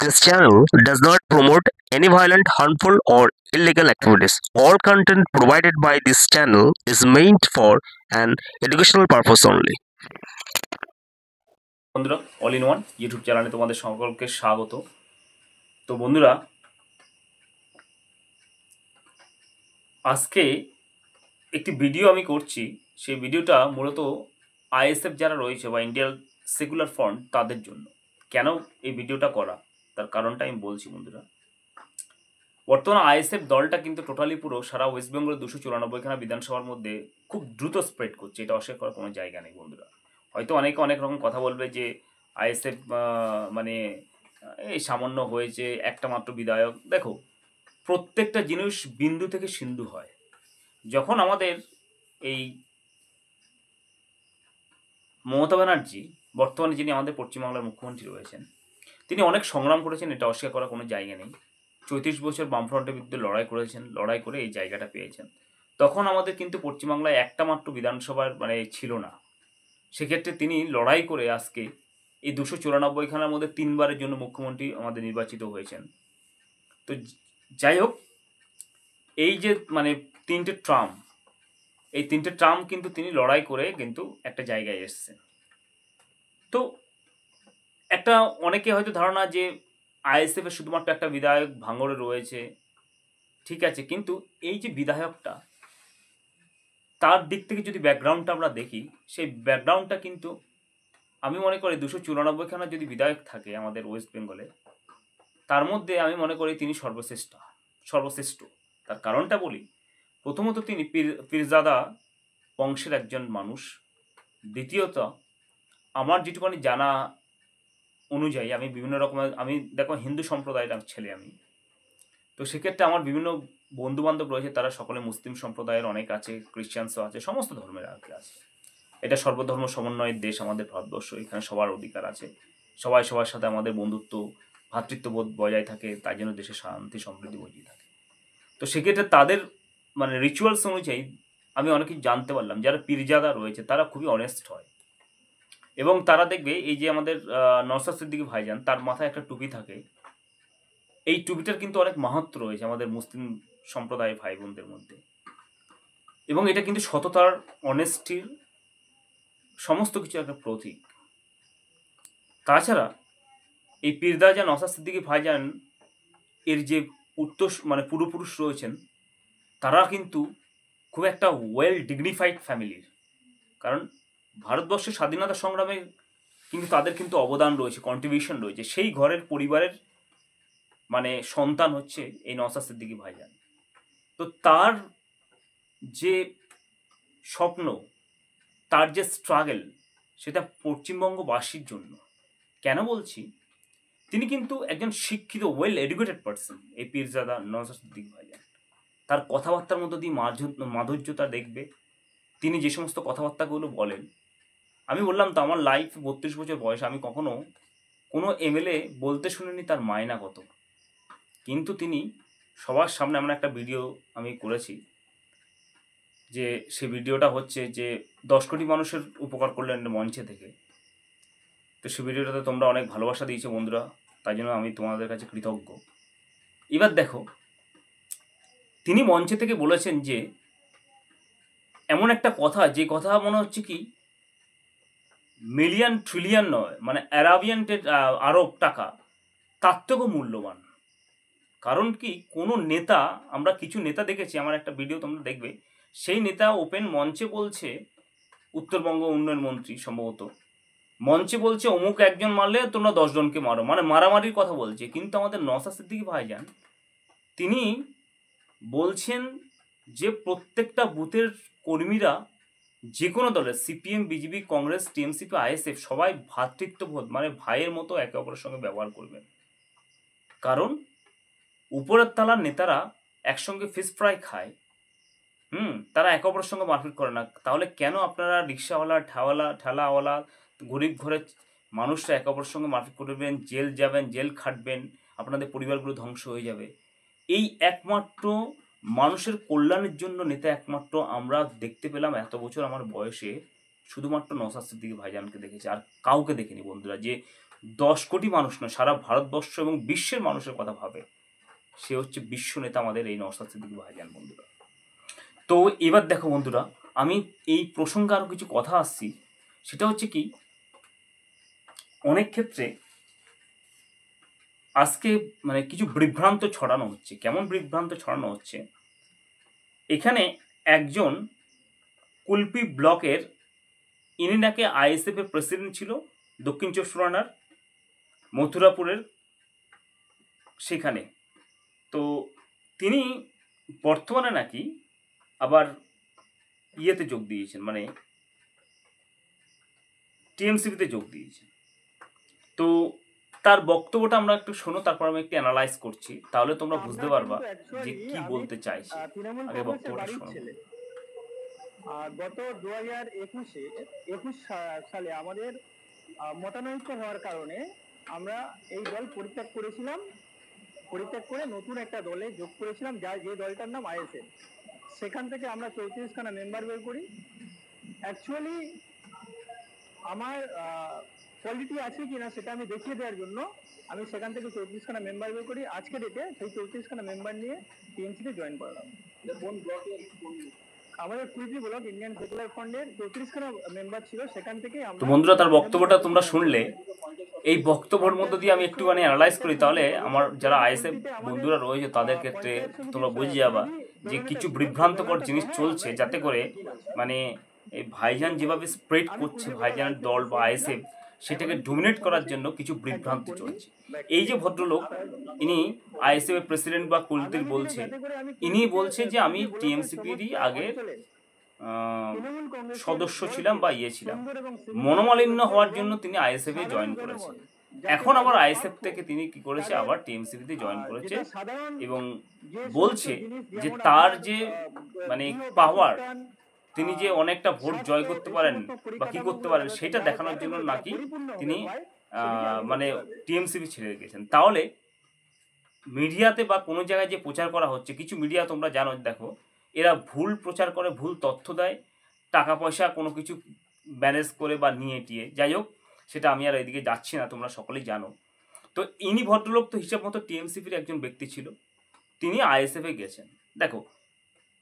This channel does not promote any violent, harmful, or illegal activities. All content provided by this channel is meant for an educational purpose only. বন্ধুরা, all in one YouTube চ্যানেলে তোমাদের সকলকে স্বাগত। তো বন্ধুরা, আজকে একটি video আমি করছি। সেই ভিডিওটা মূলত আইএসএফ যারা রয়েছে বা ইন্ডিয়ান সেকুলার ফ্রন্ট তাদের জন্য। কেন এই ভিডিওটা করা, তার কারণটা আমি বলছি বন্ধুরা। বর্তমানে আইএসএফ দলটা কিন্তু টোটালি পুরো সারা ওয়েস্ট বেঙ্গলের 294খানা বিধানসভার মধ্যে খুব দ্রুত স্প্রেড করছে, এটা অস্বীকার করার কোনো জায়গা নেই বন্ধুরা। হয়তো অনেকে অনেক রকম কথা বলবে যে আইএসএফ মানে এই সামান্য হয়েছে, একটা মাত্র বিধায়ক। দেখো, প্রত্যেকটা জিনিস বিন্দু থেকে সিন্ধু হয়। যখন আমাদের এই মমতা ব্যানার্জি, বর্তমানে যিনি আমাদের পশ্চিমবাংলার মুখ্যমন্ত্রী রয়েছেন, তিনি অনেক সংগ্রাম করেছেন, এটা অস্বীকার করার কোনো জায়গা নেই। 34 বছর বামফ্রন্টের বিরুদ্ধে লড়াই করেছেন, লড়াই করে এই জায়গাটা পেয়েছেন। তখন আমাদের কিন্তু পশ্চিমবাংলায় একটা মাত্র বিধানসভার ছিল না। সেক্ষেত্রে তিনি লড়াই করে আজকে এই 294খানার মধ্যে 3বারের জন্য মুখ্যমন্ত্রী আমাদের নির্বাচিত হয়েছেন। তো যাই হোক, এই যে তিনটে ট্রাম, এই তিনটে ট্রাম কিন্তু তিনি লড়াই করে কিন্তু একটা জায়গায় এসছেন। তো একটা অনেকে হয়তো ধারণা যে আইএসএফ এর শুধুমাত্র একটা বিধায়ক ভাঙড়ে রয়েছে, ঠিক আছে, কিন্তু এই যে বিধায়কটা, তার দিক থেকে যদি ব্যাকগ্রাউন্ডটা আমরা দেখি, সেই ব্যাকগ্রাউন্ডটা কিন্তু আমি মনে করি 294খানা যদি বিধায়ক থাকে আমাদের ওয়েস্ট বেঙ্গলে, তার মধ্যে আমি মনে করি তিনি সর্বশ্রেষ্ঠ। তার কারণটা বলি, প্রথমত তিনি পীরজাদা বংশের একজন মানুষ। দ্বিতীয়ত, আমার যেটুকুনি জানা অনুযায়ী, আমি বিভিন্ন রকমের দেখো হিন্দু সম্প্রদায়ের ছেলে আমি। তো সেক্ষেত্রে আমার বিভিন্ন বন্ধু বান্ধব রয়েছে, তারা সকলে মুসলিম সম্প্রদায়ের অনেক আছে, খ্রিস্টানসও আছে, সমস্ত ধর্মের আছে। এটা সর্বধর্ম সমন্বয়ের দেশ আমাদের ভারতবর্ষ। এখানে সবার অধিকার আছে, সবাই সবার সাথে আমাদের বন্ধুত্ব, ভ্রাতৃত্ববোধ বজায় থাকে, তাই জন্য দেশে শান্তি সমৃদ্ধি বজায় থাকে। তো সেক্ষেত্রে তাদের রিচুয়ালস অনুযায়ী আমি অনেক কিছু জানতে পারলাম। যারা পীরজাদা রয়েছে তারা খুবই অনেস্ট হয়, এবং তারা দেখবে এই যে আমাদের নওশাদ সিদ্দিকী ভাইজান, তার মাথায় একটা টুপি থাকে। এই টুপিটার কিন্তু অনেক মাহাত্ম্য রয়েছে আমাদের মুসলিম সম্প্রদায়ের ভাই বোনদের মধ্যে, এবং এটা কিন্তু সততার, অনেস্টির সমস্ত কিছু একটা প্রতীক। তাছাড়া এই পীরদাজা নওশাদ সিদ্দিকী ভাইজান এর যে উত্তর পূর্বপুরুষ রয়েছেন, তারা কিন্তু খুব একটা ওয়েল ডিগনিফাইড ফ্যামিলির। কারণ ভারতবর্ষের স্বাধীনতা সংগ্রামে কিন্তু তাদের কিন্তু অবদান রয়েছে, কন্ট্রিবিউশন রয়েছে। সেই ঘরের পরিবারের সন্তান হচ্ছে এই নওশাদ সিদ্দিকী ভাইজান। তো তার যে স্বপ্ন, তার যে স্ট্রাগল, সেটা পশ্চিমবঙ্গবাসীর জন্য। কেন বলছি, তিনি কিন্তু একজন শিক্ষিত, ওয়েল এডুকেটেড পার্সন এই পীরজাদা নওশাদ সিদ্দিকী ভাইজান। তার কথাবার্তার মধ্যে দিয়ে মাধুর্যতা দেখবে। তিনি যে সমস্ত কথাবার্তাগুলো বলেন, আমি বললাম তো আমার লাইফ 32 বছর বয়স, আমি কখনো কোনো এমএলএ বলতে শুনিনি তার মায়না কত। কিন্তু তিনি সবার সামনে, আমরা একটা ভিডিও আমি করেছি, যে সে ভিডিওটা হচ্ছে যে 10 কোটি মানুষের উপকার করলেন মঞ্চে থেকে। তো সে ভিডিওটাতে তোমরা অনেক ভালোবাসা দিয়েছো বন্ধুরা, তাই জন্য আমি তোমাদের কাছে কৃতজ্ঞ। এবার দেখো, তিনি মঞ্চে থেকে বলেছেন যে এমন একটা কথা, যে কথা মনে হচ্ছে কি মিলিয়ন ট্রিলিয়ন নয়, আরব টাকা তার থেকেও মূল্যবান। কারণ কি, কোনো নেতা, আমরা কিছু নেতা দেখেছি, আমার একটা ভিডিও তোমরা দেখবে, সেই নেতা ওপেন মঞ্চে বলছে, উত্তরবঙ্গ উন্নয়ন মন্ত্রী সম্ভবত, মঞ্চে বলছে অমুক একজন মারলে তোমরা 10 জনকে মারো, মারামারির কথা বলছে। কিন্তু আমাদের নওশাদ সিদ্দিকী ভাইজান, তিনি বলছেন যে প্রত্যেকটা বুথের কর্মীরা, যে কোনো দলের, CPM, BJP, Congress, TMCP, ISF, সবাই ভ্রাতৃত্ববোধ ভাইয়ের মতো একে অপরের সঙ্গে ব্যবহার করবেন। কারণ উপরের তলার নেতারা একসঙ্গে ফিশ ফ্রাই খায়, তারা একে অপরের সঙ্গে মারপিট করে না। তাহলে কেন আপনারা রিক্সাওয়ালা, ঠেলাওয়ালা, গরিব ঘরের মানুষরা একে অপরের সঙ্গে মারপিট করবেন, জেল যাবেন, জেল খাটবেন, আপনাদের পরিবারগুলো ধ্বংস হয়ে যাবে। এই একমাত্র মানুষের কল্যাণের জন্য নেতা একমাত্র আমরা দেখতে পেলাম এত বছর আমার বয়সে, শুধুমাত্র নওশাদ সিদ্দিকী ভাইজানকে দেখেছি, আর কাউকে দেখিনি বন্ধুরা। যে 10 কোটি মানুষ নয়, সারা ভারতবর্ষ এবং বিশ্বের মানুষের কথা ভাবে। সে হচ্ছে বিশ্ব নেতা আমাদের এই নওশাদ সিদ্দিকী ভাইজান বন্ধুরা। তো এবার দেখো বন্ধুরা, আমি এই প্রসঙ্গে আরও কিছু কথা আসছি। সেটা হচ্ছে কি, অনেক ক্ষেত্রে আজকে মানে কিছু বিভ্রান্ত ছড়ানো হচ্ছে। কেমন বিভ্রান্ত ছড়ানো হচ্ছে? এখানে একজন কুলপি ব্লকের, ইনি নাকি আইএসএফ এর প্রেসিডেন্ট ছিল দক্ষিণ চব্বিশ পরগনার মথুরাপুরের সেখানে। তো তিনি বর্তমানে নাকি আবার ইয়েতে যোগ দিয়েছেন, মানে টিএমসিপিতে যোগ দিয়েছেন। তো তার বক্তব্যটা আমরা একটু শোনো, তারপর আমি একটু অ্যানালাইজ করছি, তাহলে তোমরা বুঝতে পারবা যে কি বলতে চাইছে। আগে বক্তব্যটা শোনো। গত 2021 সালে আমাদের মতানৈক্য হওয়ার কারণে আমরা এই দল পরিত্যাগ করেছিলাম। পরিত্যাগ করে নতুন একটা দলে যোগ করেছিলাম, যে দলটার নাম আইএসএফ। সেখান থেকে আমরা 34খানা মেম্বার বের করি। অ্যাকচুয়ালি আমার কোয়ালিটি আছে কিনা সেটা আমি দেখিয়ে দেওয়ার জন্য আমি সেখান থেকে 34খানা মেম্বার বের করি। আজকে ডেটে সেই 34খানা মেম্বার নিয়ে টিএমসিতে জয়েন করলাম। কোন ব্লকে? আমাদের কুলপি ব্লক ইন্ডিয়ান সেকুলার ফ্রন্টের 34খানা মেম্বার ছিল, সেখান থেকে তো বন্ধুরা, তার বক্তব্যটা তোমরা শুনলে। এই বক্তব্যের মধ্য দিয়ে আমি একটুখানি অ্যানালাইজ করি, তাহলে আমার যারা আইএসএফ বন্ধুরা রয়েছে তাদের ক্ষেত্রে তোমরা বুঝে যাবা যে কিছু বিভ্রান্তকর জিনিস চলছে, যাতে করে মানে এই ভাইজান যেভাবে স্প্রেড করছে ভাইজানের দল বা আইএসএফ, সেটাকে ডোমিনেট করার জন্য কিছু বিভ্রান্তি চলছে। এই যে ভদ্রলোক, ইনি আইএসএফ এর প্রেসিডেন্ট বা কুলতির বলছে, ইনি বলছে যে আমি টিএমসিপিরই আগের সদস্য ছিলাম বা ছিলাম। মনোমালিন্য হওয়ার জন্য তিনি আইএসএফ এ জয়েন করেছে। এখন আবার আইএসএফ থেকে তিনি কি করেছে, আবার টিএমসিপিতে জয়েন করেছে এবং বলছে যে তার যে মানে পাওয়ার, তিনি যে অনেকটা ভোট জয় করতে পারেন বা কি করতে পারেন সেটা দেখানোর জন্য নাকি তিনি মানে টিএমসিপি ছেড়ে গেছেন। তাহলে মিডিয়াতে বা কোনো জায়গায় যে প্রচার করা হচ্ছে, কিছু মিডিয়া তোমরা জানো, দেখো এরা ভুল প্রচার করে, ভুল তথ্য দেয়, টাকা পয়সা কোনো কিছু ম্যানেজ করে বা নিয়ে টিয়ে, যাই হোক সেটা আমি আর এদিকে যাচ্ছি না, তোমরা সকলেই জানো। তো ইনি ভদ্রলোক তো হিসাব মতো টিএমসিপির একজন ব্যক্তি ছিল, তিনি আইএসএফে গেছেন। দেখো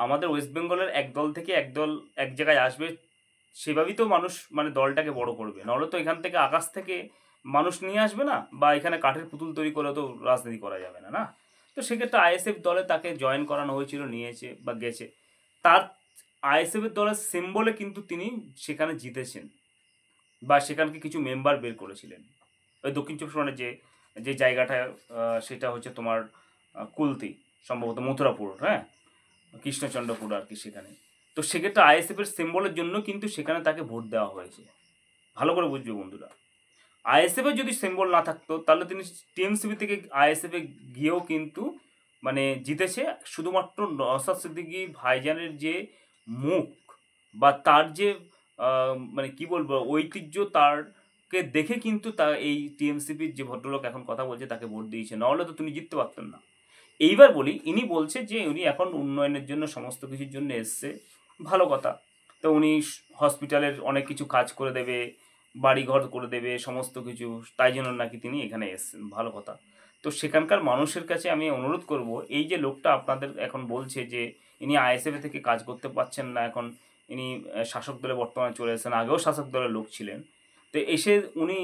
আমাদের ওয়েস্ট বেঙ্গলের এক দল থেকে এক দল এক জায়গায় আসবে, সেভাবেই তো মানুষ মানে দলটাকে বড় করবে, নাহলে তো এখান থেকে আকাশ থেকে মানুষ নিয়ে আসবে না, বা এখানে কাঠের পুতুল তৈরি করে তো রাজনীতি করা যাবে না, না। তো সেক্ষেত্রে আইএসএফ দলে তাকে জয়েন করানো হয়েছিল, নিয়েছে বা গেছে। তার আইএসএফ এর দলের সিম্বলে কিন্তু তিনি সেখানে জিতেছেন বা সেখানকে কিছু মেম্বার বের করেছিলেন। ওই দক্ষিণ চব্বিশ পরগনার যে জায়গাটা, সেটা হচ্ছে তোমার কুলতি, সম্ভবত মথুরাপুর, হ্যাঁ, কৃষ্ণচন্দ্রপুর আর কি সেখানে। তো সেক্ষেত্রে আইএসএফ এর সিম্বলের জন্য কিন্তু সেখানে তাকে ভোট দেওয়া হয়েছে। ভালো করে বুঝবে বন্ধুরা, আইএসএফ এর যদি সিম্বল না থাকতো তাহলে তিনি টিএমসিপি থেকে আইএসএফ এ গিয়েও কিন্তু মানে জিতেছে। শুধুমাত্র নওশাদ সিদ্দিকী ভাইজানের যে মুখ বা তার যে মানে কি বলবো ঐতিহ্য, তারকে দেখে কিন্তু তা এই টিএমসিপির যে ভদ্রলোক এখন কথা বলছে তাকে ভোট দিয়েছে, নাহলে তো তুমি জিততে পারতেন না। এইবার বলি, ইনি বলছে যে উনি এখন উন্নয়নের জন্য সমস্ত কিছুর জন্য এসছে, ভালো কথা। তো উনি হসপিটালের অনেক কিছু কাজ করে দেবে, বাড়িঘর করে দেবে, সমস্ত কিছু, তাই জন্য নাকি তিনি এখানে এসছেন, ভালো কথা। তো সেখানকার মানুষের কাছে আমি অনুরোধ করব, এই যে লোকটা আপনাদের এখন বলছে যে ইনি আইএসএফ থেকে কাজ করতে পারছেন না, এখন ইনি শাসক দলে বর্তমানে চলে এসেছেন, আগেও শাসক দলের লোক ছিলেন। তো এসে উনি,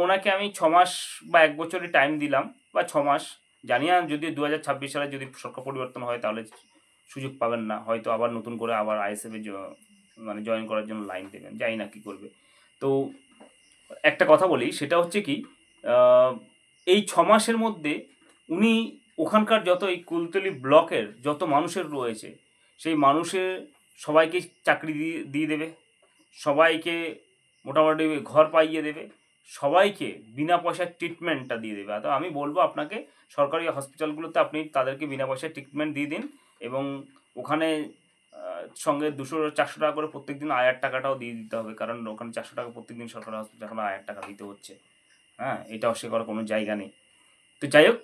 ওনাকে আমি 6 মাস বা 1 বছরই টাইম দিলাম, বা 6 মাস, জানি না যদি 2026 সালে যদি সরকার পরিবর্তন হয় তাহলে সুযোগ পাবেন না, হয়তো আবার নতুন করে আবার আইএসএফ এ মানে জয়েন করার জন্য লাইন দেবেন, জানি না কী করবে। তো একটা কথা বলি, সেটা হচ্ছে কি, এই 6 মাসের মধ্যে উনি ওখানকার যত এই কুলতলি ব্লকের যত মানুষের রয়েছে, সেই মানুষের সবাইকে চাকরি দিয়ে দেবে, সবাইকে মোটামুটি ঘর পাইয়ে দেবে, সবাইকে বিনা পয়সার ট্রিটমেন্টটা দিয়ে দেবে। তো আমি বলবো আপনাকে, সরকারি হসপিটালগুলোতে আপনি তাদেরকে বিনা পয়সায় ট্রিটমেন্ট দিয়ে দিন, এবং ওখানে সঙ্গে 200-400 টাকা করে প্রত্যেকদিন আয়ার টাকাটাও দিয়ে দিতে হবে, কারণ ওখানে 400 টাকা প্রত্যেকদিন সরকারি হসপিটাল এখন আয়ার টাকা দিতে হচ্ছে, হ্যাঁ, এটা অস্বীকার করার কোনো জায়গা নেই। তো যাই হোক,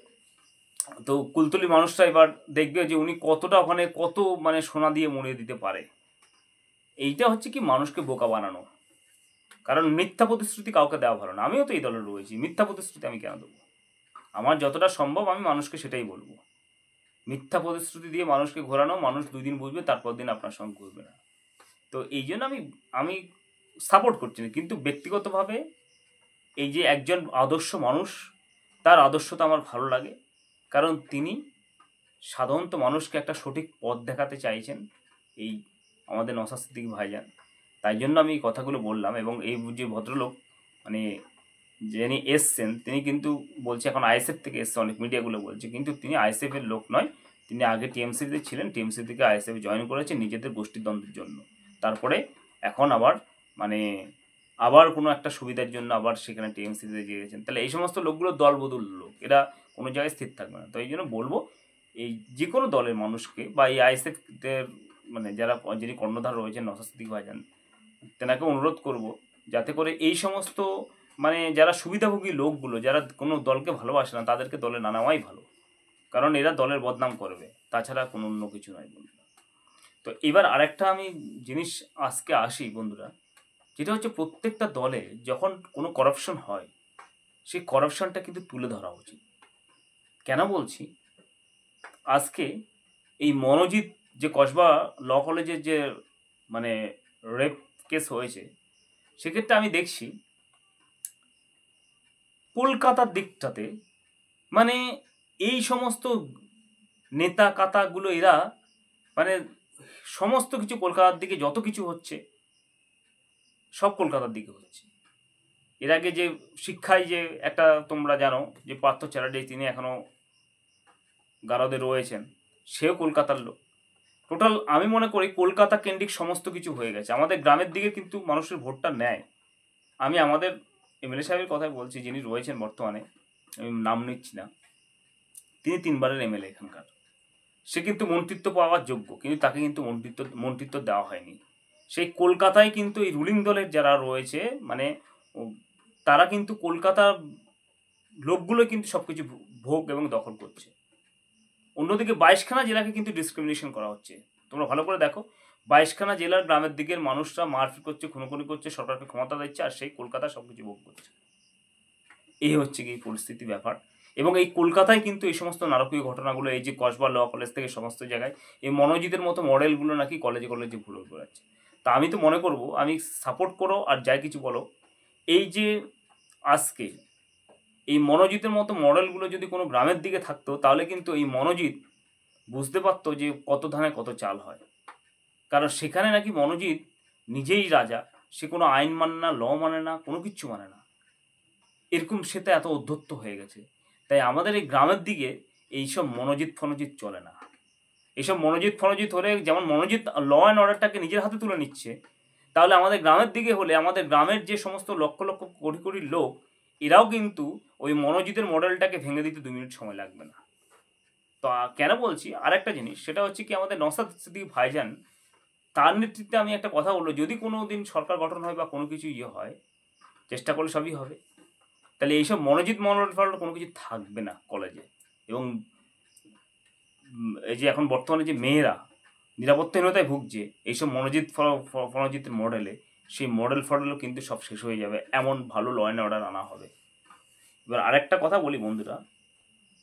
তো কুলতলি মানুষটা এবার দেখবে যে উনি কতটা ওখানে কত মানে সোনা দিয়ে মুড়িয়ে দিতে পারে। এইটা হচ্ছে কি মানুষকে বোকা বানানো। কারণ মিথ্যা প্রতিশ্রুতি কাউকে দেওয়া ভালো না। আমিও তো এই দলে রয়েছি, মিথ্যা প্রতিশ্রুতি আমি কেন দেবো? আমার যতটা সম্ভব আমি মানুষকে সেটাই বলবো। মিথ্যা প্রতিশ্রুতি দিয়ে মানুষকে ঘোরানো, মানুষ 2 দিন বুঝবে, তারপর দিন আপনার সঙ্গে ঘুরবে না। তো এই জন্য আমি সাপোর্ট করছি না, কিন্তু ব্যক্তিগতভাবে এই যে একজন আদর্শ মানুষ, তার আদর্শটা আমার ভালো লাগে, কারণ তিনি সাধারণত মানুষকে একটা সঠিক পথ দেখাতে চাইছেন, এই আমাদের নওশাদ সিদ্দিকী ভাইজান। তাই জন্য আমি এই কথাগুলো বললাম। এবং এই যে ভদ্রলোক মানে যিনি এসছেন, তিনি কিন্তু বলছে এখন আইএসএফ থেকে এসছে, অনেক মিডিয়াগুলো বলছে, কিন্তু তিনি আইএসএফের লোক নয়, তিনি আগে টিএমসিতে ছিলেন, টিএমসি থেকে আইএসএফ জয়েন করেছেন নিজেদের গোষ্ঠীদ্বন্দ্বের জন্য। তারপরে এখন আবার কোনো একটা সুবিধার জন্য আবার সেখানে টিএমসিতে গিয়েছেন। তাহলে এই সমস্ত লোকগুলো দলবদল লোক, এরা কোনো জায়গায় স্থির থাকবে না। তো এই জন্য বলবো, এই যে কোনো দলের মানুষকে বা এই আইএসএফদের মানে যিনি কর্ণধার রয়েছেন নওশাদ সিদ্দিকী ভাইজান, তেনাকে অনুরোধ করব যাতে করে এই সমস্ত মানে যারা সুবিধাভোগী লোকগুলো, যারা কোনো দলকে ভালোবাসে না, তাদেরকে দলে না নেওয়াই ভালো, কারণ এরা দলের বদনাম করবে, তাছাড়া কোনো অন্য কিছু নয় বন্ধুরা। তো এবার আরেকটা আমি জিনিস আজকে আসি বন্ধুরা, যেটা হচ্ছে প্রত্যেকটা দলে যখন কোনো করাপশন হয়, সেই করাপশনটা কিন্তু তুলে ধরা উচিত। কেন বলছি, আজকে এই মনোজিৎ যে কসবা ল কলেজের যে মানে রেপ কেস হয়েছে, সেক্ষেত্রে আমি দেখছি কলকাতার দিকটাতে মানে এই সমস্ত নেতা কাতাগুলো এরা মানে সমস্ত কিছু কলকাতার দিকে, যত কিছু হচ্ছে সব কলকাতার দিকে হচ্ছে। এর আগে যে শিক্ষায় যে একটা তোমরা জানো যে পার্থ চ্যাটার্জি, তিনি এখনো গারদে রয়েছেন, সেও কলকাতার লোক। টোটাল আমি মনে করি কলকাতা কেন্দ্রিক সমস্ত কিছু হয়ে গেছে। আমাদের গ্রামের দিকে কিন্তু মানুষের ভোটটা নেয়। আমি আমাদের এমএলএ সাহেবের কথাই বলছি, যিনি রয়েছেন বর্তমানে, আমি নাম নিচ্ছি না, তিনি 3 বারের এমএলএ এখানকার। সে কিন্তু মন্ত্রিত্ব পাওয়ার যোগ্য, কিন্তু তাকে কিন্তু মন্ত্রিত্ব দেওয়া হয়নি। সেই কলকাতায় কিন্তু এই রুলিং দলের যারা রয়েছে মানে তারা কিন্তু কলকাতার লোকগুলো কিন্তু সব কিছু ভোগ এবং দখল করছে। অন্যদিকে 22খানা জেলাকে কিন্তু ডিসক্রিমিনেশন করা হচ্ছে। তোমরা ভালো করে দেখো, 22খানা জেলার গ্রামের দিকের মানুষরা মারপিট করছে, খুনোখুনি করছে, সরকারকে ক্ষমতা দিচ্ছে, আর সেই কলকাতা সব কিছু ভোগ করছে। এই হচ্ছে কি পরিস্থিতি ব্যাপার। এবং এই কলকাতায় কিন্তু এই সমস্ত নারকীয় ঘটনাগুলো, এই যে কসবা ল কলেজ থেকে সমস্ত জায়গায় এই মনোজিতের মতো মডেলগুলো নাকি কলেজে কলেজে ঘুরে বেড়াচ্ছে। তা আমি তো মনে করব, আমি সাপোর্ট করো আর যাই কিছু বলো, এই যে আজকে এই মনোজিতের মতো মডেলগুলো যদি কোনো গ্রামের দিকে থাকতো, তাহলে কিন্তু এই মনোজিৎ বুঝতে পারতো যে কত ধানে কত চাল হয়। কারণ সেখানে নাকি মনোজিৎ নিজেই রাজা, সে কোনো আইন মানে না, ল মানে না, কোনো কিচ্ছু মানে না, এরকম সে তো এত অধ্যত্ত হয়ে গেছে। তাই আমাদের এই গ্রামের দিকে এইসব মনোজিৎ ফনোজিৎ চলে না। এইসব মনোজিৎ ফনোজিৎ হলে, যেমন মনোজিৎ ল অ্যান্ড অর্ডারটাকে নিজের হাতে তুলে নিচ্ছে, তাহলে আমাদের গ্রামের দিকে হলে আমাদের গ্রামের যে সমস্ত লক্ষ লক্ষ কোটি কোটি লোক, এরাও কিন্তু ওই মনোজিতের মডেলটাকে ভেঙে দিতে 2 মিনিট সময় লাগবে না। তো কেন বলছি আরেকটা জিনিস, সেটা হচ্ছে কি আমাদের নওশাদ সিদ্দিকী ভাইজান, তার নেতৃত্বে আমি একটা কথা বলবো, যদি কোনো দিন সরকার গঠন হয় বা কোনো কিছু হয়, চেষ্টা করলে সবই হবে। তাহলে এইসব মনোজিৎ মডেল কোনো কিছু থাকবে না কলেজে। এবং এই যে এখন বর্তমানে যে মেয়েরা নিরাপত্তাহীনতায় ভুগছে এইসব ফনজিতের মডেলে, সেই ফডেলও কিন্তু সব শেষ হয়ে যাবে, এমন ভালো ল অ্যান্ড অর্ডার আনা হবে। এবার আরেকটা কথা বলি বন্ধুরা,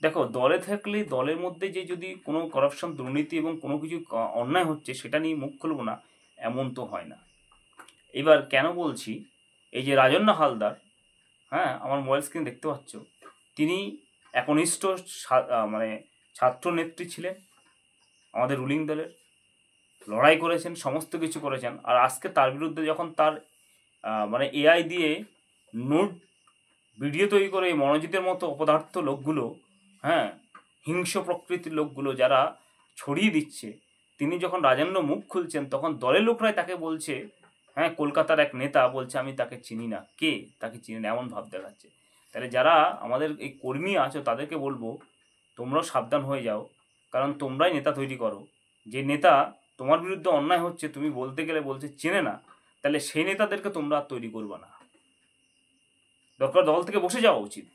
দেখো দলে থাকলে দলের মধ্যে যে যদি কোনো করাপশন, দুর্নীতি এবং কোনো কিছু অন্যায় হচ্ছে সেটা নিয়ে মুখ খুলবো না, এমন তো হয় না। এবার কেন বলছি, এই যে রাজন্য হালদার, হ্যাঁ আমার মোবাইল স্ক্রিন দেখতে পাচ্ছ, তিনি একনিষ্ঠ মানে ছাত্র নেত্রী ছিলেন, আমাদের রুলিং দলের, লড়াই করেছেন, সমস্ত কিছু করেছেন। আর আজকে তার বিরুদ্ধে যখন তার মানে এআই দিয়ে নোট ভিডিও তৈরি করে এই মনোজিতের মতো অপদার্থ লোকগুলো, হ্যাঁ হিংস্র প্রকৃতির লোকগুলো যারা ছড়িয়ে দিচ্ছে, তিনি যখন রাজন্য মুখ খুলছেন, তখন দলের লোকরাই তাকে বলছে, হ্যাঁ কলকাতার এক নেতা বলছে আমি তাকে চিনি না, কে তাকে চিনি না, এমন ভাব দেখাচ্ছে। তাহলে যারা আমাদের এই কর্মী আছো তাদেরকে বলবো, তোমরাও সাবধান হয়ে যাও, কারণ তোমরাই নেতা তৈরি করো। যে নেতা তোমার বিরুদ্ধে অন্যায় হচ্ছে, তুমি বলতে গেলে বলছে চেনে না, তাহলে সেই নেতাদেরকে তোমরা আর তৈরি করবে না, দরকার দল থেকে বসে যাওয়া উচিত।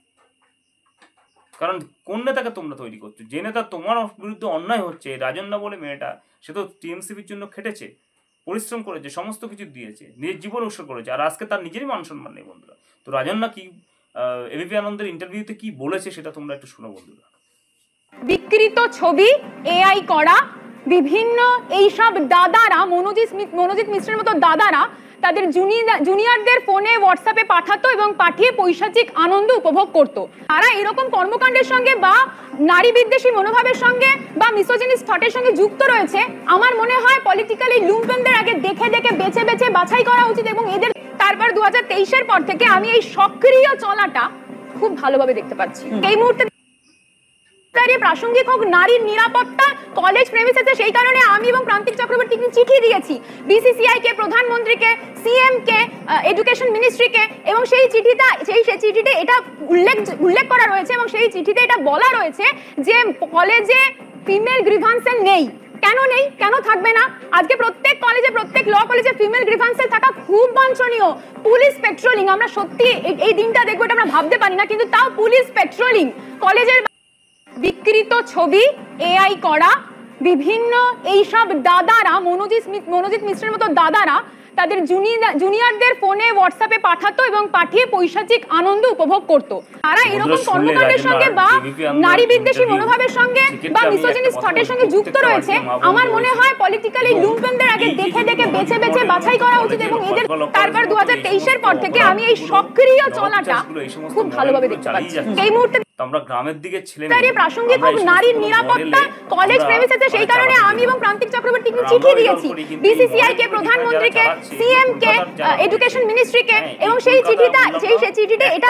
কারণ কোন নেতাকে তোমরা তৈরি করছো? যে নেতা তোমার বিরুদ্ধে অন্যায় হচ্ছে, রাজন্না বলে মেয়েটা, সে তো টিএমসিপির জন্য খেটেছে, পরিশ্রম করেছে, সমস্ত কিছু দিয়েছে, নিজের জীবন উৎসর্গ করেছে, আর আজকে তার নিজেরই মান সম্মান নেই বন্ধুরা। তো রাজন্যা কি এবিপি আনন্দের ইন্টারভিউতে কি বলেছে সেটা তোমরা একটু শোনো বন্ধুরা। বিকৃত ছবি, এআই করা, বিভিন্ন এইসব দাদারা, মনোজিৎ মিশ্রের মতো দাদারা তাদের জুনিয়রদের ফোনে হোয়াটসঅ্যাপে পাঠাতো এবং পাঠিয়ে পৈশাচিক আনন্দ উপভোগ করত। তারা এরকম কর্মকাণ্ডের সঙ্গে বা নারী বিদ্বেষী মনোভাবের সঙ্গে বা মিসোজিনিস্ট থটের সঙ্গে যুক্ত রয়েছে। আমার মনে হয় পলিটিক্যালি লুম্পেনদের আগে দেখে দেখে বেছে বেছে বাছাই করা উচিত এবং এদের তারপর 2023-এর পর থেকে আমি এই সক্রিয় চলাটা খুব ভালোভাবে দেখতে পাচ্ছি। এই মুহূর্তে প্রাসঙ্গিক হোক নারীর নিরাপত্তা কলেজ প্রেমিসেসে, সেই কারণে আমি এবং প্রান্তিক চক্রবর্তী চিঠি দিয়েছি বিসিসিআই কে, প্রধানমন্ত্রীকে, সিএম কে, এডুকেশন মিনিস্ট্রিকে, এবং সেই চিঠিতে এটা উল্লেখ করা রয়েছে এবং সেই চিঠিতে এটা বলা রয়েছে যে কলেজে ফিমেল গ্রিভান্স সেল নেই। কেন নেই, কেন থাকবে না? আজকে প্রত্যেক কলেজে, প্রত্যেক ল কলেজে ফিমেল গ্রিভান্স সেল থাকা খুব বাঞ্ছনীয়। পুলিশ পেট্রোলিং, আমরা সত্যি এই দিনটা দেখবো এটা আমরা ভাবতে পারি না, কিন্তু তাও পুলিশ পেট্রোলিং কলেজের। বিকৃত ছবি, এআই করা, বিভিন্ন এইসব দাদারা, মনোজিৎ মিশ্রের মতো দাদারা তাদের জুনিয়রদের ফোনে হোয়াটসঅ্যাপে পাঠাতো এবং পাঠিয়ে পৈশাচিক আনন্দ উপভোগ করত। তারা এরকম কর্মকাণ্ডের সঙ্গে বা নারী বিদ্বেষী মনোভাবের সঙ্গে বা মিসোজিনিস্ট থটের সঙ্গে যুক্ত রয়েছে। আমার মনে হয় পলিটিক্যালি লুম্পেনদের আগে দেখে দেখে বেছে বেছে বাছাই করা উচিত এবং এদের তারপর 2023-এর পর থেকে আমি এই সক্রিয় চলাটা খুব ভালোভাবে দেখতে পাচ্ছি। এই মুহূর্তে আমরা গ্রামের দিকে ছিলেন, প্রাসঙ্গিক হোক নারীর নিরাপত্তা কলেজ প্রেমিসেসে, সেই কারণে আমি এবং প্রান্তিক চক্রবর্তী চিঠি দিয়েছি বিসিসিআই কে, প্রধানমন্ত্রীকে, সিএম কে, এডুকেশন মিনিস্ট্রিকে, এবং সেই চিঠিতে এটা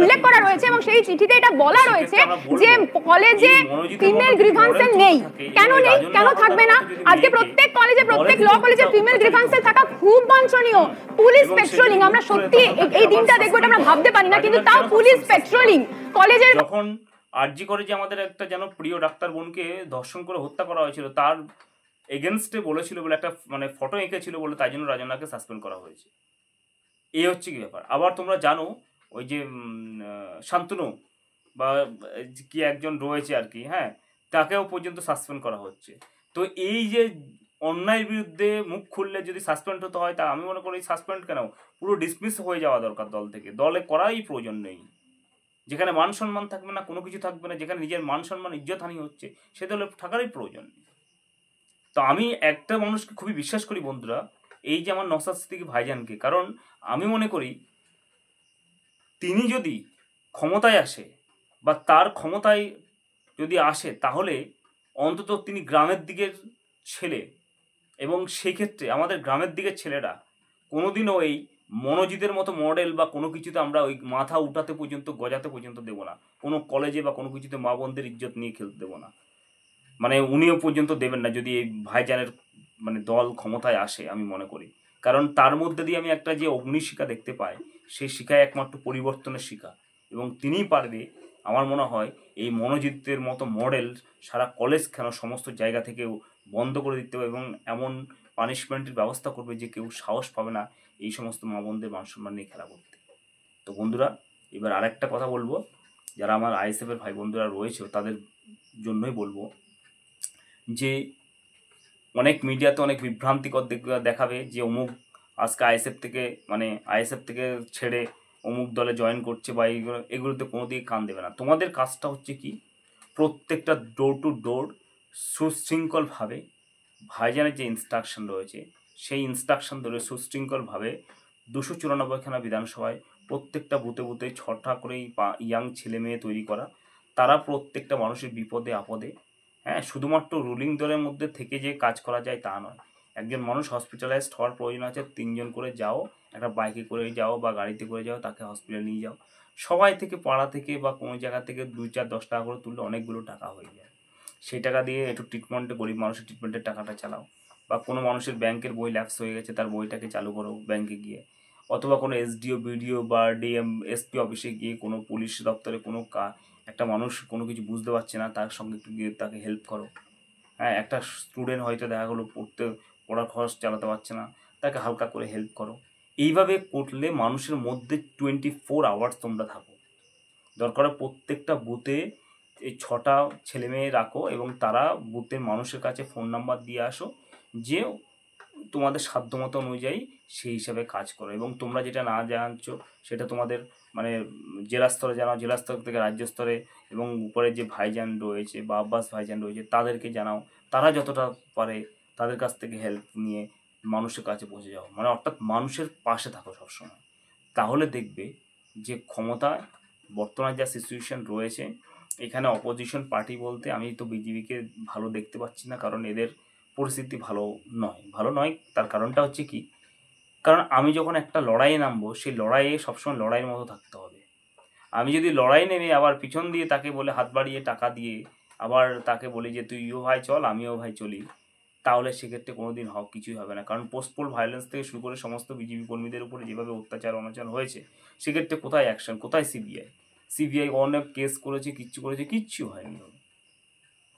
উল্লেখ করা রয়েছে এবং সেই চিঠিতে এটা বলা রয়েছে যে কলেজে ফিমেল গ্রিভান্স সেল নেই। কেন নেই, কেন থাকবে না? আজকে প্রত্যেক কলেজে, প্রত্যেক ল কলেজে ফিমেল গ্রিভান্স সেল থাকা খুব বাঞ্ছনীয়। পুলিশ পেট্রোলিং, আমরা সত্যি এই দিনটা দেখবো এটা আমরা ভাবতে পারি না, কিন্তু তাও পুলিশ পেট্রোলিং কলেজের। যখন আরজি করে যে আমাদের একটা যেন প্রিয় ডাক্তার বোনকে ধর্ষণ করে হত্যা করা হয়েছিল, তার এগেনস্টে বলেছিল বলে একটা মানে ফটো এঁকেছিল বলে তাই জন্য রাজন্যাকে সাসপেন্ড করা হয়েছে। এই হচ্ছে কি ব্যাপার। আবার তোমরা জানো ওই যে শান্তনু বা কি একজন রয়েছে আর কি, হ্যাঁ, তাকেও পর্যন্ত সাসপেন্ড করা হচ্ছে। তো এই যে অন্যায়ের বিরুদ্ধে মুখ খুললে যদি সাসপেন্ড হতে হয়, তা আমি মনে করি সাসপেন্ড কেন, পুরো ডিসমিস হয়ে যাওয়া দরকার দল থেকে। দলে করাই প্রয়োজন নেই। যেখানে মান সম্মান থাকবে না, কোনো কিছু থাকবে না, যেখানে নিজের মান সম্মান ইজ্জতহানি হচ্ছে, সে দলে থাকারই প্রয়োজন নেই। তো আমি একটা মানুষকে খুবই বিশ্বাস করি বন্ধুরা, এই যে আমার নওশাদ সিদ্দিকী ভাইজানকে, কারণ আমি মনে করি তিনি যদি ক্ষমতায় আসে বা তার ক্ষমতায় যদি আসে, তাহলে অন্তত তিনি গ্রামের দিকের ছেলে, এবং সেক্ষেত্রে আমাদের গ্রামের দিকের ছেলেরা কোনোদিনও এই মনোজিতের মতো মডেল বা কোনো কিছুতে আমরা ওই মাথা উঠাতে পর্যন্ত, গজাতে পর্যন্ত দেবো না। কোনো কলেজে বা কোনো কিছুতে মা বোনদের ইজ্জত নিয়ে খেলতে দেবো না, মানে উনিও পর্যন্ত দেবেন না যদি এই ভাইজানের মানে দল ক্ষমতায় আসে, আমি মনে করি। কারণ তার মধ্যে দিয়ে আমি একটা যে অগ্নিশিখা দেখতে পাই, সেই শিখায় একমাত্র পরিবর্তনের শিখা, এবং তিনিই পারবে আমার মনে হয় এই মনোজিতের মতো মডেল সারা কলেজ কেন সমস্ত জায়গা থেকে বন্ধ করে দিতে হবে এবং এমন পানিশমেন্টের ব্যবস্থা করবে যে কেউ সাহস পাবে না এই সমস্ত মা বোনদের মান সম্মান নিয়ে খেলা করতে। তো বন্ধুরা, এবার আরেকটা কথা বলবো, যারা আমার আইএসএফের ভাই বন্ধুরা রয়েছে তাদের জন্যই বলবো যে অনেক মিডিয়াতে অনেক বিভ্রান্তিকর দেখাবে যে অমুক আজকে আইএসএফ থেকে ছেড়ে অমুক দলে জয়েন করছে বা এগুলোতে কোনো দিকে কান দেবে না। তোমাদের কাজটা হচ্ছে কি, প্রত্যেকটা ডোর টু ডোর সুশৃঙ্খলভাবে ভাইজানের যে ইনস্ট্রাকশন রয়েছে সেই ইনস্ট্রাকশন ধরে সুশৃঙ্খলভাবে 294খানা বিধানসভায় প্রত্যেকটা বুথে বুথে 6টা করেই ইয়াং ছেলে মেয়ে তৈরি করা, তারা প্রত্যেকটা মানুষের বিপদে আপদে, হ্যাঁ, শুধুমাত্র রুলিং দলের মধ্যে থেকে যে কাজ করা যায় তা নয়। একজন মানুষ হসপিটালাইজড হওয়ার প্রয়োজন আছে, 3 জন করে যাও, একটা বাইকে করে যাও বা গাড়িতে করে যাও, তাকে হসপিটালে নিয়ে যাও। সবাই থেকে, পাড়া থেকে বা কোনো জায়গা থেকে 2-4-10 টাকা করে তুললে অনেকগুলো টাকা হয়ে যায়। সেই টাকা দিয়ে একটু ট্রিটমেন্টে, গরিব মানুষের ট্রিটমেন্টের টাকাটা চালাও, বা কোনো মানুষের ব্যাংকের বই ল্যাপস হয়ে গেছে, তার বইটাকে চালু করো ব্যাংকে গিয়ে, অথবা কোনো এসডিও, বিডিও বা ডিএম, এসপি অফিসে গিয়ে, কোনো পুলিশ দপ্তরে কোনো একটা মানুষ কোনো কিছু বুঝতে পারছে না, তার সঙ্গে একটু গিয়ে তাকে হেল্প করো। হ্যাঁ, একটা স্টুডেন্ট হয়তো দেখা গেলো পড়ার খরচ চালাতে পারছে না, তাকে হালকা করে হেল্প করো। এইভাবে করলে মানুষের মধ্যে 24 আওয়ার্স তোমরা থাকো। দরকার প্রত্যেকটা বুথে এই 6টা ছেলে মেয়ে রাখো এবং তারা বুথের মানুষের কাছে ফোন নাম্বার দিয়ে আসো যে তোমাদের সাধ্যমতো অনুযায়ী সেই হিসাবে কাজ করো, এবং তোমরা যেটা না জানছো সেটা তোমাদের মানে জেলা স্তরে জানাও, জেলা স্তর থেকে রাজ্য স্তরে, এবং উপরে যে ভাইজান রয়েছে বা আব্বাস ভাইজান রয়েছে তাদেরকে জানাও, তারা যতটা পারে তাদের কাছ থেকে হেল্প নিয়ে মানুষের কাছে পৌঁছে যাও, মানে অর্থাৎ মানুষের পাশে থাকো সবসময়। তাহলে দেখবে যে ক্ষমতা বর্তমানে যা সিচুয়েশন রয়েছে, এখানে অপোজিশন পার্টি বলতে আমি তো বিজেপিকে ভালো দেখতে পাচ্ছি না, কারণ এদের পরিস্থিতি ভালো নয়। তার কারণটা হচ্ছে কি, কারণ আমি যখন একটা লড়াইয়ে নামবো সেই লড়াইয়ে সবসময় লড়াইয়ের মতো থাকতে হবে। আমি যদি লড়াই নেমে আবার পিছন দিয়ে তাকে বলে হাত বাড়িয়ে টাকা দিয়ে আবার তাকে বলি যে তুইও ভাই চল আমিও ভাই চলি, তাহলে সেক্ষেত্রে কোনোদিন কিছুই হবে না। কারণ পোস্টপোল ভায়োলেন্স থেকে শুরু করে সমস্ত বিজেপি কর্মীদের উপরে যেভাবে অত্যাচার অনাচার হয়েছে, সেক্ষেত্রে কোথায় অ্যাকশন, কোথায় সিবিআই অনেক কেস করেছে, কিচ্ছু হয়নি।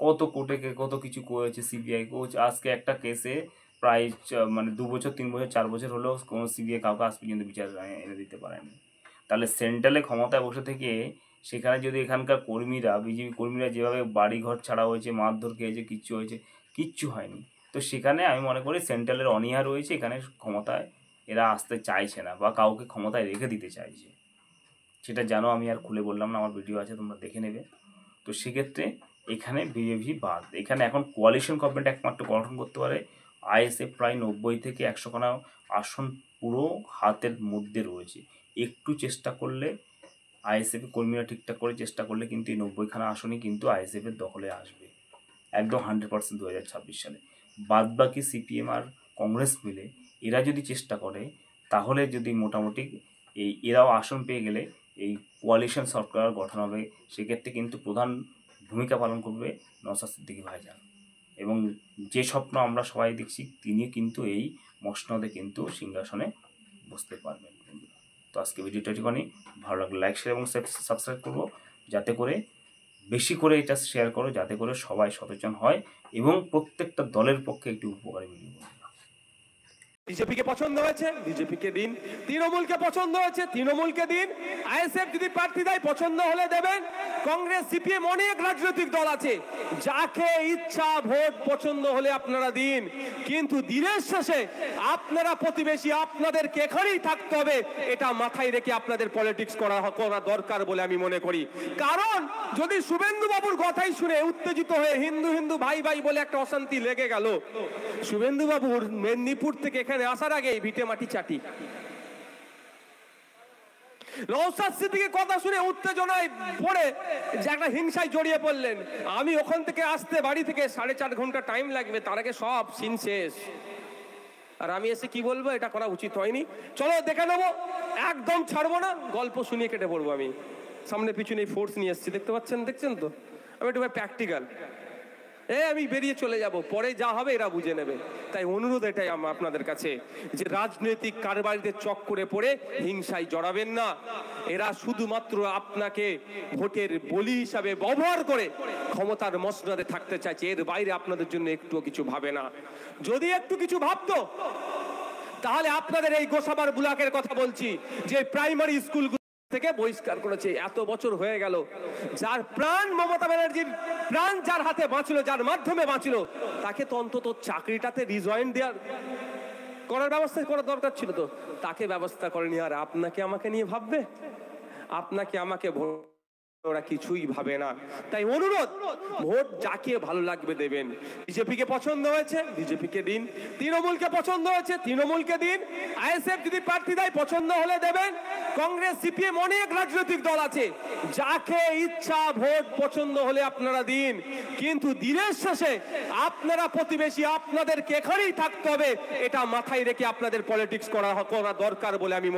কত কোর্টে কত কিছু করেছে সিবিআই, আজকে একটা কেসে প্রায় মানে 2 বছর 3 বছর 4 বছর হলেও কোনো সিবিআই কাউকে আজ পর্যন্ত বিচার এনে দিতে পারেনি। তাহলে সেন্ট্রালে ক্ষমতায় বসে থেকে সেখানে যদি এখানকার কর্মীরা, বিজেপি কর্মীরা যেভাবে বাড়িঘর ছাড়া হয়েছে, মারধর খেয়েছে, কিচ্ছু হয়নি। তো সেখানে আমি মনে করি সেন্ট্রালের অনীহা রয়েছে, এখানে ক্ষমতায় এরা আসতে চাইছে না বা কাউকে ক্ষমতায় রেখে দিতে চাইছে। সেটা জানো, আমি আর খুলে বললাম না, আমার ভিডিও আছে তোমরা দেখে নেবে। তো সেক্ষেত্রে এখানে বিজেপি বাদ, এখানে এখন কোয়ালিশন গভর্নমেন্ট একমাত্র গঠন করতে পারে। আইএসএফ প্রায় 90 থেকে 100খানা আসন পুরো হাতের মধ্যে রয়েছে। একটু চেষ্টা করলে আইএসএফ কর্মীরা ঠিকঠাক করে চেষ্টা করলে কিন্তু এই 90খানা আসনই কিন্তু আইএসএফের দখলে আসবে একদম 100% 2026 সালে। বাদবাকি সিপিএম আর কংগ্রেস মিলে এরা যদি চেষ্টা করে, তাহলে যদি মোটামুটি এরাও আসন পেয়ে গেলে এই কোয়ালিশন সরকার গঠন হবে। সেক্ষেত্রে কিন্তু প্রধান ভূমিকা পালন করবে নওশাদ সিদ্দিকী ভাইজান, এবং যে স্বপ্ন আমরা সবাই দেখছি তিনি কিন্তু এই মসনদে কিন্তু সিংহাসনে বসতে পারবেন। তো আজকে ভিডিওটা এটুকুনি, ভালো লাগলে লাইক শেয়ার এবং সাবস্ক্রাইব করবো, যাতে করে বেশি করে এটা শেয়ার করো, যাতে করে সবাই সচেতন হয় এবং প্রত্যেকটা দলের পক্ষে একটি উপকারী ভিডিও। বিজেপিকে পছন্দ হয়েছে বিজেপিকে দিন, তৃণমূলকে পছন্দ হয়েছে তৃণমূলকে দিন, আইএসএফ যদি প্রার্থী দেয় পছন্দ হলে দেবেন, কংগ্রেস সিপিএম অনেক রাজনৈতিক দল আছে, যাকে ইচ্ছা ভোট পছন্দ হলে আপনারা দিন, কিন্তু দিনের শেষে আপনারা প্রতিবেশী, আপনাদেরকে এখানেই থাকতে হবে, এটা মাথায় রেখে আপনাদের পলিটিক্স করা দরকার বলে আমি মনে করি। কারণ যদি শুভেন্দু বাবুর কথাই শুনে উত্তেজিত হয়ে হিন্দু ভাই ভাই বলে একটা অশান্তি লেগে গেল, শুভেন্দু বাবুর মেদিনীপুর থেকে এখানে আসার আগে ভিটে মাটি চাটি, নওশাদ সিদ্দিকীর কথা শুনে উত্তেজনায় পড়ে যে একটা হিংসায় জড়িয়ে পড়লেন। আমি ওখান থেকে আসতে বাড়ি থেকে 4.5 ঘন্টা টাইম লাগবে, তার আগে সব সিন শেষ, আর আমি এসে কি বলবো, এটা করা উচিত হয়নি। চলো দেখে নেবো, একদম ছাড়বো না, গল্প শুনিয়ে কেটে পড়বো। আমি সামনে পিছনে ফোর্স নিয়ে এসেছি, দেখছেন তো, আমি একটু প্র্যাকটিক্যাল। আমি বেরিয়ে চলে যাব, পরে যা হবে এরা বুঝে নেবে। তাই অনুরোধ এটাই আমার আপনাদের কাছে, যে রাজনৈতিক কারবারিদের চক্করে পড়ে হিংসায় জড়াবেন না। এরা শুধুমাত্র আপনাকে ভোটের বলি হিসাবে ব্যবহার করে ক্ষমতার মসনদে থাকতে চাইছে, এর বাইরে আপনাদের জন্য একটুও কিছু ভাবে না। যদি একটু কিছু ভাবতো, তাহলে আপনাদের এই গোসাবার ব্লকের কথা বলছি, যে প্রাইমারি স্কুল থেকে বহিষ্কার করেছে। এত বছর হয়ে গেল, যার প্রাণ মমতা ব্যানার্জির প্রাণ যার হাতে বাঁচলো, যার মাধ্যমে বাঁচলো, তাকে তো অন্তত চাকরিটাতে রিজয়েন করার ব্যবস্থা করার দরকার ছিল, তো তাকে ব্যবস্থা করেনি। আর আপনাকে আমাকে নিয়ে ভাববে, আপনাকে আমাকে ওরা কিছুই ভাবে না। তাই অনুরোধ, ভোট যাকে ভালো লাগবে দেবেন। বিজেপিকে পছন্দ হয়েছে বিজেপিকে দিন, তৃণমূলকে পছন্দ হয়েছে তৃণমূলকে দিন, আইএসএফ যদি প্রার্থী দেয় পছন্দ হলে দেবেন, কংগ্রেস সিপিএম অনেক রাজনৈতিক দল আছে, যাকে ইচ্ছা ভোট পছন্দ হলে আপনারা দিন, কিন্তু দিনের শেষে আপনারা প্রতিবেশী, আপনাদেরকে এখানেই থাকতে হবে, এটা মাথায় রেখে আপনাদের পলিটিক্স করা দরকার বলে আমি